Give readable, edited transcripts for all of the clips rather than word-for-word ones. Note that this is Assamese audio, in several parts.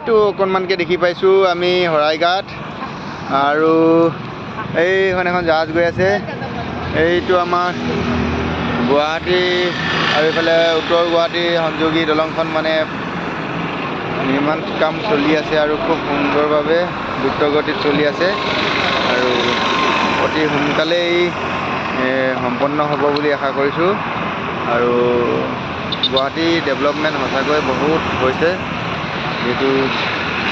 এইটো অকণমানকৈ দেখি পাইছোঁ আমি শৰাইঘাট আৰু এইখন এখন জাহাজ গৈ আছে এইটো আমাৰ গুৱাহাটী আৰু এইফালে উত্তৰ গুৱাহাটীৰ সংযোগী দলংখন মানে নিৰ্মাণ কাম চলি আছে আৰু খুব সুন্দৰভাৱে দ্ৰুতগতিত চলি আছে আৰু অতি সোনকালেই সম্পন্ন হ'ব বুলি আশা কৰিছোঁ আৰু গুৱাহাটী ডেভেলপমেণ্ট সঁচাকৈ বহুত হৈছে যিহেতু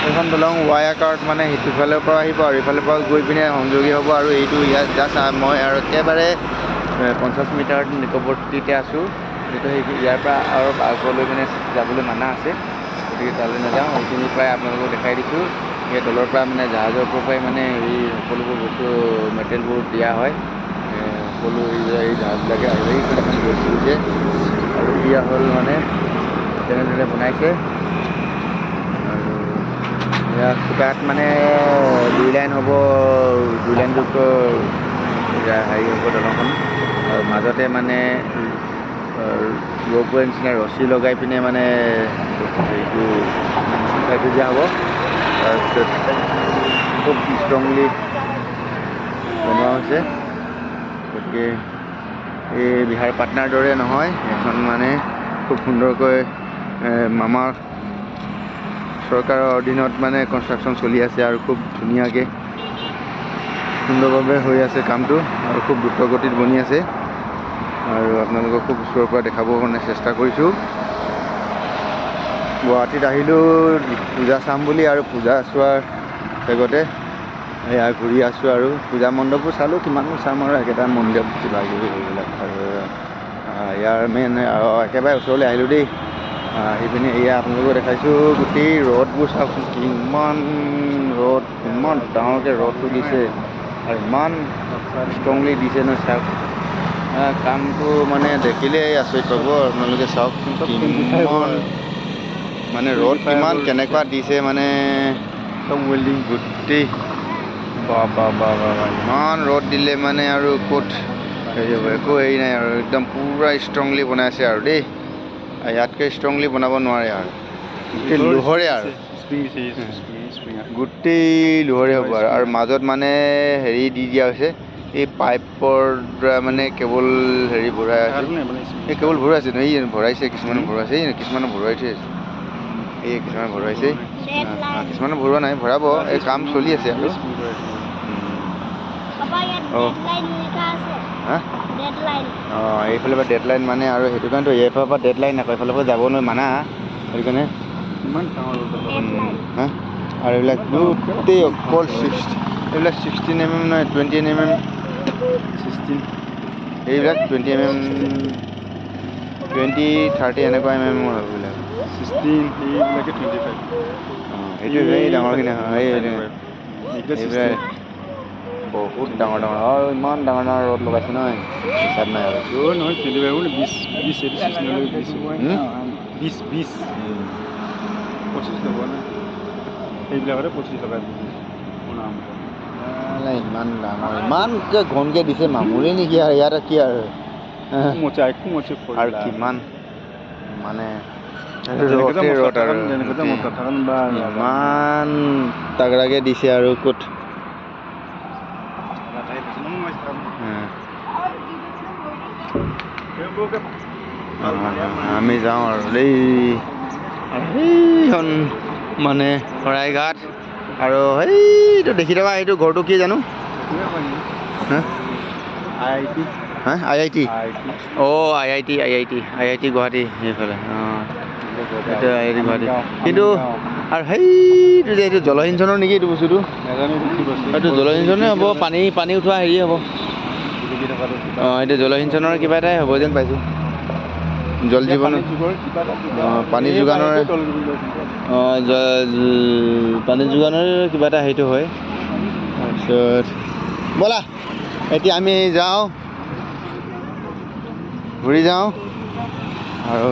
এইখন দলং ৱাই আকাৰত মানে সিটোফালৰ পৰা আহিব আৰু ইফালৰ পৰা গৈ পিনে সংযোগী হ'ব আৰু এইটো ইয়াত জাষ্ট মই আৰু একেবাৰে 50 মিটাৰ নিকটৱৰ্তীতে আছোঁ যিহেতু ইয়াৰ পৰা আৰু আগলৈ মানে যাবলৈ মানা আছে গতিকে তালৈ নাযাওঁ এইখিনি প্ৰায় আপোনালোকক দেখাই দিছোঁ এই তলৰ পৰা মানে জাহাজৰ পৰাই মানে এই সকলোবোৰ বস্তু মেটেৰিয়েলবোৰ দিয়া হয় সকলো এই জাহাজবিলাকে আৰু এইখন এখন গৈছিল যে আৰু দিয়া হ'ল মানে তেনেদৰে বনাইছে আৰু ইয়াৰ খুটাত মানে 2 লাইন হ'ব 2 লাইনযুক্ত হেৰি হ'ব দলংখন আৰু মাজতে মানে ৰ'পৰ নিচিনা ৰছী লগাই পিনে মানে হেৰিটো উঠাই থৈ দিয়া হ'ব তাৰপিছত খুব ষ্ট্ৰংলি বনোৱা হৈছে গতিকে এই বিহাৰ পাটনাৰ দৰে নহয় এখন মানে খুব সুন্দৰকৈ আমাৰ চৰকাৰৰ অধীনত মানে কনষ্ট্ৰাকশ্যন চলি আছে আৰু খুব ধুনীয়াকৈ সুন্দৰভাৱে হৈ আছে কামটো আৰু খুব দ্ৰুতগতিত বনি আছে আৰু আপোনালোকক খুব ওচৰৰ পৰা দেখাবৰ কাৰণে চেষ্টা কৰিছোঁ গুৱাহাটীত আহিলোঁ পূজা চাম বুলি আৰু পূজা চোৱাৰ আগতে এয়া ঘূৰি আছোঁ আৰু পূজা মণ্ডপবোৰ চালোঁ কিমানবোৰ চাম আৰু একেটা মন্দিৰ কিবা কিবি এইবিলাক আৰু ইয়াৰ মেইন একেবাৰে ওচৰলৈ আহিলোঁ দেই আহি পিনে এয়া আপোনালোকক দেখাইছোঁ গোটেই ৰ'দবোৰ চাওকচোন কিমান ৰ'দ ইমান ডাঙৰকৈ ৰ'দটো দিছে আৰু ইমান ষ্ট্ৰংলি দিছে ন চাওক কামটো মানে দেখিলেই আচৰিত পাব আপোনালোকে চাওকচোন কিমান মানে ৰ'দ কিমান কেনেকুৱা দিছে মানে ৱেল্ডিং গোটেই ইমান ৰ'দ দিলে মানে আৰু ক'ত হেৰি হ'ব একো হেৰি নাই আৰু একদম পূৰা ষ্ট্ৰংলি বনাইছে আৰু দেই ইয়াতকৈ ষ্ট্ৰংলি বনাব নোৱাৰে আৰু গোটেই লোহৰে আৰু গোটেই লোহৰে হ'ব আৰু মাজত মানে হেৰি দি দিয়া হৈছে এই পাইপৰ দ্বাৰা মানে কেবল হেৰি ভৰাই আছে এই কেবল ভৰাইছে ন এই ভৰাইছে কিছুমানে ভৰাইছে এই কিছুমানে ভৰুৱাই থৈ আছে এই কিছুমানে ভৰুৱাইছে কিছুমানে ভৰোৱা নাই ভৰাব এই কাম চলি আছে আৰু এইফালে পৰা ডেডলাইন মানে আৰু সেইটো কাৰণেতো এইফালৰ পৰা ডেডলাইন আকৌ এইফালৰ পৰা যাব নোৱাৰি মানা সেইটো কাৰণে আৰু এইবিলাক গোটেই অকল এইবিলাক 16 mm নহয় 20 mm 16 এইবিলাক 20 mm 20-30 এনেকুৱা mm হয় এইবিলাক 16 এইবিলাকে 25 সেইটো এই ডাঙৰখিনি হয় এইবিলাক বহুত ডাঙৰ ডাঙৰ আৰু ইমান ডাঙৰ ডাঙৰ ৰ'দ লগাইছে নহয় হিচাপ নাই আৰু নহয় 20 25 ল'ব না সেইবিলাকতে 25 লগাই ইমান ডাঙৰ ইমানকৈ ঘনকৈ দিছে মামুলি নেকি আৰু ইয়াত কি আৰু আৰু কিমান মানে ৰ'দ আৰু ইমান তাগৰাকৈ দিছে আৰু ক'ত আমি যাওঁ আৰু দেই সেইখন মানে শৰাইঘাট আৰু সেইটো দেখি থকা সেইটো ঘৰটো কি জানো IIT অঁ IIT গুৱাহাটী সেইফালে অঁ সেইটো IIT গুৱাহাটী কিন্তু আৰু সেইটো যে এইটো জলসিঞ্চনৰ নেকি এইটো বস্তুটো এইটো জলসিঞ্চনে হ'ব পানী উঠোৱা হেৰি হ'ব অঁ এইটো জলসিঞ্চনৰ কিবা এটাই হ'ব যেন পাইছোঁ জল জীৱন পানী যোগানৰ পানী যোগানৰ কিবা এটা সেইটো হয় তাৰপিছত ব'লা এতিয়া আমি যাওঁ ঘূৰি যাওঁ আৰু